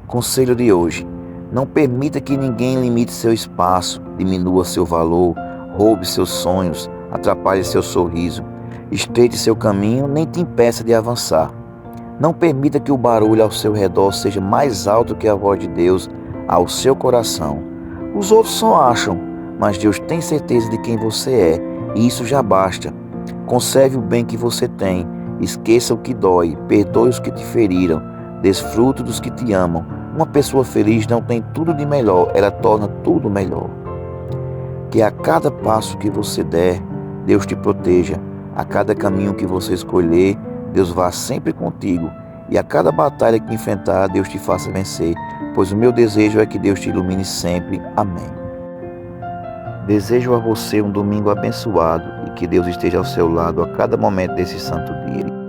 Conselho de hoje: não permita que ninguém limite seu espaço, diminua seu valor, roube seus sonhos, atrapalhe seu sorriso, estreite seu caminho, nem te impeça de avançar. Não permita que o barulho ao seu redor seja mais alto que a voz de Deus ao seu coração. Os outros só acham, mas Deus tem certeza de quem você é, e isso já basta. Conserve o bem que você tem, esqueça o que dói, perdoe os que te feriram, desfrute dos que te amam. Uma pessoa feliz não tem tudo de melhor, ela torna tudo melhor. Que a cada passo que você der, Deus te proteja. A cada caminho que você escolher, Deus vá sempre contigo. E a cada batalha que enfrentar, Deus te faça vencer. Pois o meu desejo é que Deus te ilumine sempre. Amém. Desejo a você um domingo abençoado e que Deus esteja ao seu lado a cada momento desse santo dia.